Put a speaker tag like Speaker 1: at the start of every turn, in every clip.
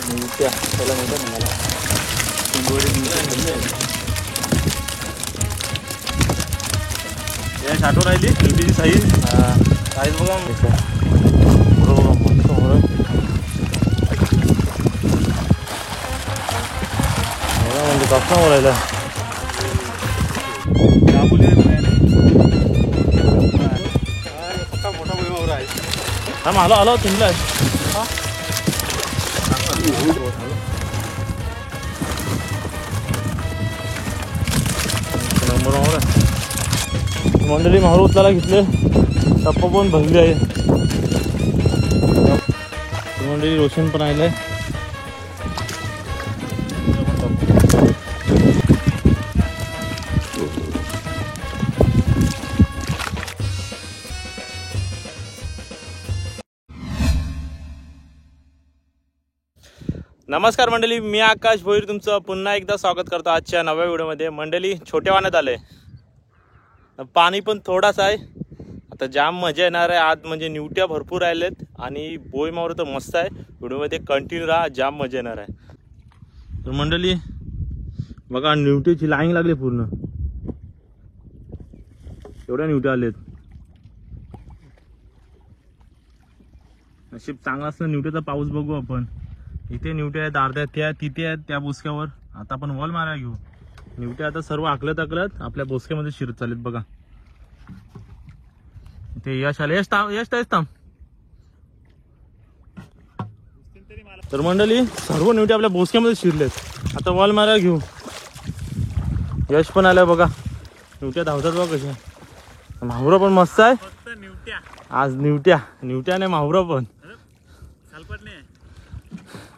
Speaker 1: निवट्या त्याला म्हणतात ना मला
Speaker 2: साठो राहिली निवटीची साईज. साईज बघा
Speaker 1: बरोबर मस्त म्हणजे कसं बोलायला
Speaker 2: मोठा भुईमावर आहे.
Speaker 1: हा मला आला तुमला नंबर मंडळी माहूर उचलायला घेतले. टप्पा पण भरली आहे. मंडळी रोशन पण आलंय. नमस्कार मंडळी, मी आकाश भोईर तुमचं पुन्हा एकदा स्वागत करतो आजच्या नव्या व्हिडिओमध्ये. मंडळी छोट्या वाण्यात आले, पाणी पण थोडाच आहे. आता जाम मजा येणार आहे आज. म्हणजे निवट्या भरपूर राहिलेत आणि बोई मावर तर मस्त आहे. व्हिडिओमध्ये कंटिन्यू राहा, जाम मजा येणार आहे. तर मंडळी बघा निवट्याची लाईन लागली पूर्ण. एवढ्या निवट्या आलेत. नशीब चांगला असतं निवट्याचा पाऊस बघू आपण. इथे निवट्या आहेत अर्ध्या, त्या तिथे आहेत त्या बोसक्यावर. आता आपण वॉल मारायला घेऊ. निवट्या आता सर्व आकलत आपल्या बोसक्यामध्ये शिरत चालेत बघा. ते यश आले. यश थांब. तर मंडळी सर्व निवट्या आपल्या बोसक्यामध्ये शिरलेत. आता वॉल मारायला घेऊ. यश पण आलं बघा. निवट्या धावतात बघा कशा. माहुरा पण मस्त आहे आज. निवट्या नाही माहुरा पण.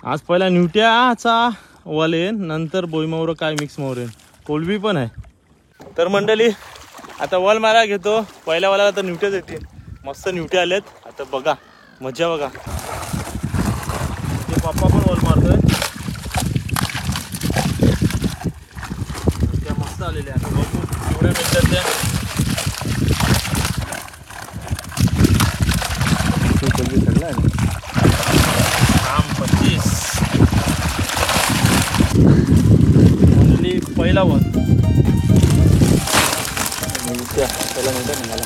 Speaker 1: आज पहिला निवट्याचा वॉल येईन, नंतर बोईमावर काय मिक्स मावर येईन. कोलबी पण आहे. तर मंडळी आता वॉल मारायला घेतो. पहिल्या वॉलाला तर निवट्याच येतील. मस्त निवट्या आलेत. आता बघा मजा बघा. ते पप्पा पण वॉल मारतोय. त्या मस्त आलेल्या. आता बघू एवढ्या मिळतात त्या. कोलबी चढला आहे. 25 पहिला वन निवट्या त्याला म्हणतात ना मला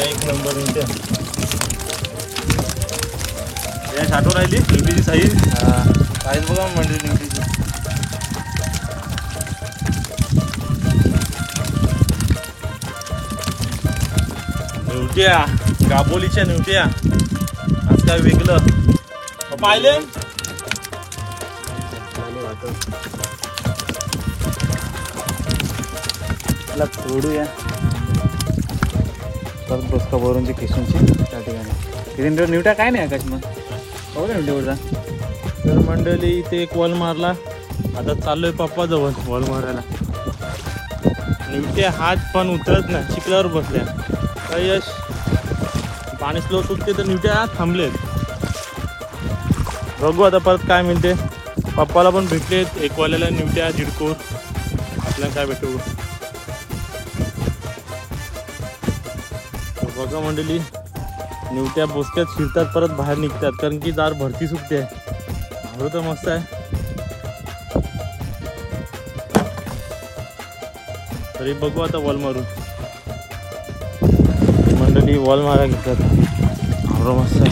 Speaker 1: एक नंबर निवट्या. या साठो राहिली निवटीची साईज. साईज बघा म्हणजे निवटीची. निवट्या गाबोलीच्या निवट्या आज काय वेगळं पाहिले. त्याला सोडूया परत बसका भरून केशनची त्या ठिकाणी. तिथे निवट्या काय नाही आकाश मग बघा निवट्यावरचा. तर मंडळी इथे एक वॉल मारला. आता चाललोय पप्पा जवळ वॉल मारायला. निवट्या हात पण उतरत नाही, चिखलावर बसल्या. काय यश पाणी स्लो सुटते तर निवट्या थांबलेत. बघू आता परत काय मिळते. पप्पाला पण भेटलेत एक वाल्याला निवट्या झिडकोर. आपल्याला काय भेटू बघा मंडळी. निवट्या बोसक्यात शिरतात परत बाहेर निघतात, कारण की दार भरती सुटते. भाऊ तर मस्त आहे. तरी बघू आता वॉल मारून. मंडळी वॉल मारा घेतात. भाऊ मस्त आहे.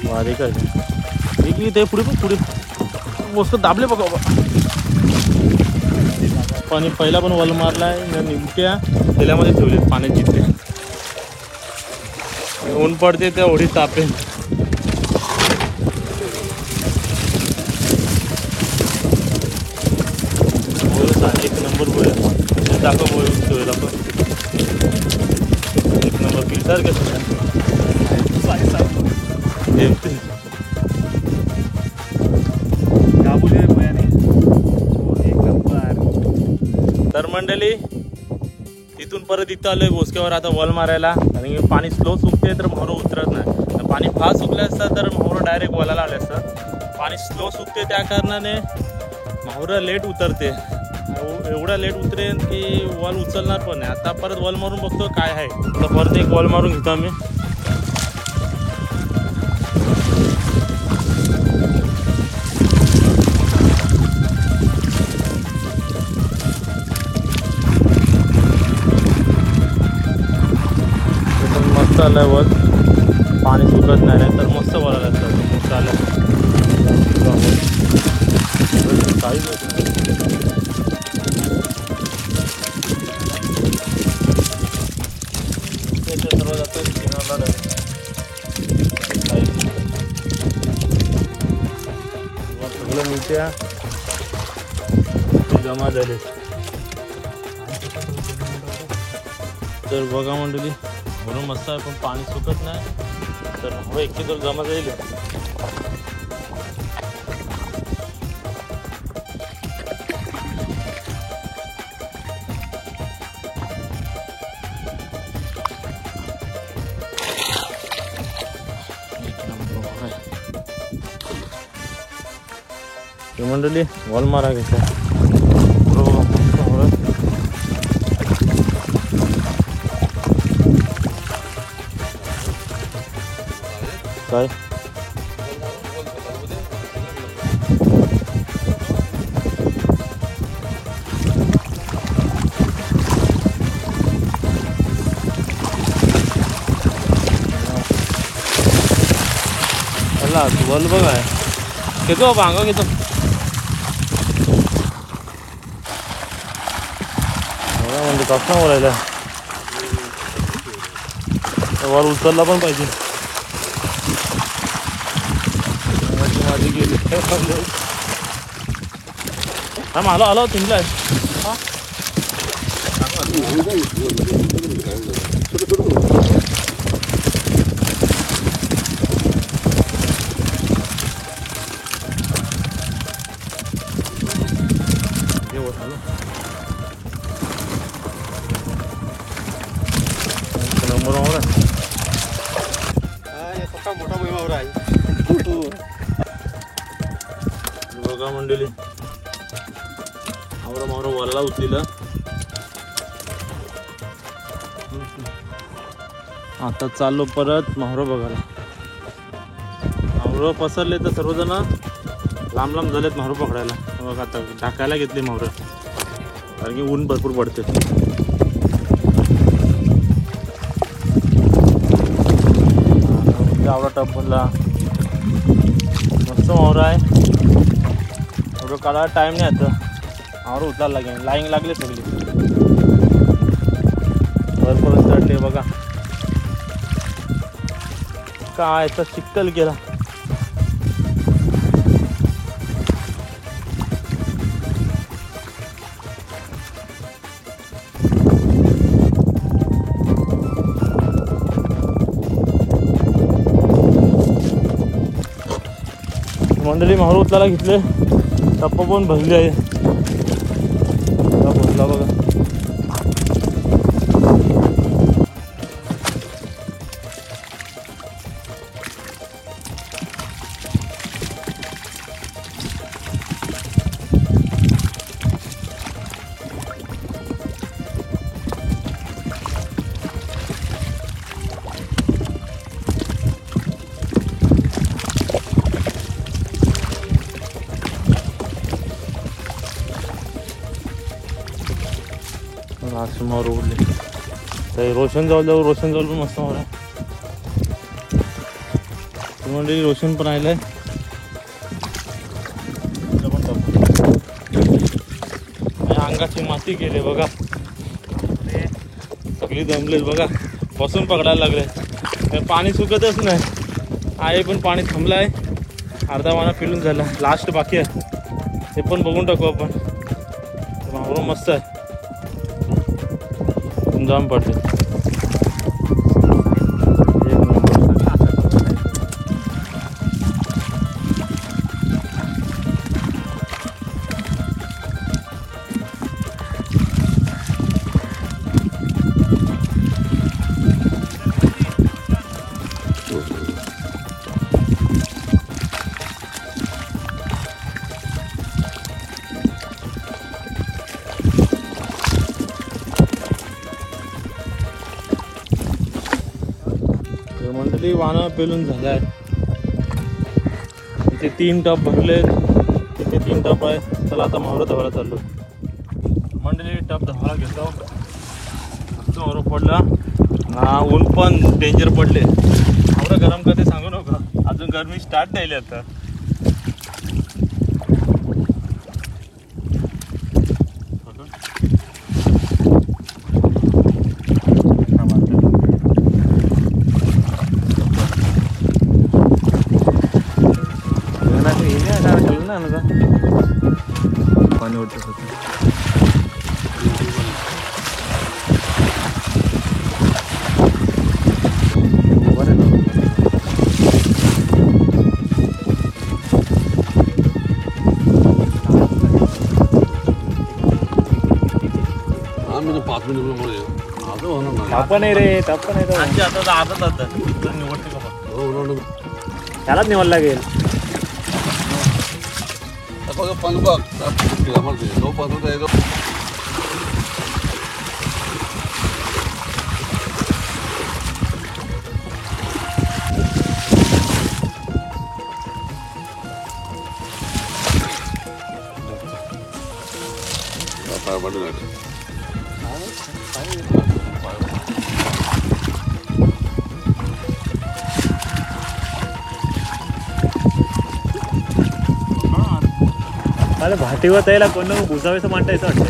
Speaker 1: वारे काय ते पुढे मस्त दाबले बघा. पाणी पहिला पण वॉल मारलाय. निवट्या तेलामध्ये ठेवलेत पाण्यात. जिथे ऊन पडते त्या ओढी तापेल. एक नंबर बोल दाखव. बोल दाखव एक नंबर पिलसार कसं तर मंडळी तिथून परत इथं आलोय बोसक्यावर आता वॉल मारायला. आणि पाणी स्लो सुकते तर मोहरं उतरत नाही. पाणी फास्ट सुकले असतात तर मोहरं डायरेक्ट वॉलाला आले असतात. पाणी स्लो सुकते त्या कारणाने मोहरं लेट उतरते. एवढा लेट उतरेन की वॉल उचलणार पण नाही. आता परत वॉल मारून बघतो काय आहे. आता परत एक वॉल मारून घेतो आम्ही. मस्त आलाय वॉल, पाणी सुकत नाही तर मस्त वॉल आला असतं. मस्त आलं काही सर्व जातं किनारला सगळं मिळत्या जमा झाले. तर बघा मंडळी, म्हणून मस्त आहे पण पाणी सुकत नाही तर हो एक तर जमा जाईल. मंडळी वॉल मारा घेतो काय वॉल बघा घेतो भांगा घेतो. म्हणजे कसं बोलायला वॉल उचलला पण पाहिजे. माझी गेली हा मला आला तुमला
Speaker 2: मोठा भुईमावर आहे.
Speaker 1: बघा मंडळी आवरा मावरा वरला उचलीला. आता चाललो परत मावरा बघायला. मावरं पसरले तर सर्वजण लांब लांब झालेत मावरं पकडायला. बघा आता टाकायला घेतली मावरं कारण की ऊन भरपूर पडते. आवडा टप बनला मस्त मावरा आहे. एवढं काढायला टाईम नाही आता. मावरं उचलायला लागेल. लाईन लागले सगळी भरपूर चढले बघा काय तर चिक्कल गेला. मंडळी मावरं उचलायला घेतले. टप्पा पण भरली आहे. भरला बघा मावरं उडले. तर रोशन जवळ पण मस्त मावरा मंडळी. रोशन पण आलंय. अंगाची माती गेली बघा सगळी दमलेत बघा. बसून पकडायला लागले. पाणी सुकतच नाही आहे पण पाणी थांबलं आहे. अर्धा वाना पिळून झाला. लास्ट बाकी आहे ते पण बघून टाकू आपण. मावरं मस्त आहे. जाम पडते. अर्धी वाहनं पेलून झालाय. इथे 3 टप भरले, तिथे 3 टप आहे. चला आता मावरा धवायला चाललो. मंडळी टप धवायला घेतो. मावरा पडला ना, ऊन पण डेंजर पडले. मावरा गरम करते सांगू नका, अजून गरमी स्टार्ट नाही आता. पाणी उडत होतं.
Speaker 3: तापा नाही रे, तापा नाही.
Speaker 1: आणखी आता आजच आता निवडते का बघ.
Speaker 3: त्यालाच निवड लागेल. मला भाटीवर त्याला कोण भुसावेचं मांडायचं वाटतं.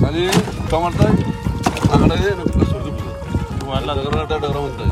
Speaker 2: आणि टमाटर आंगडा डगरा म्हणताय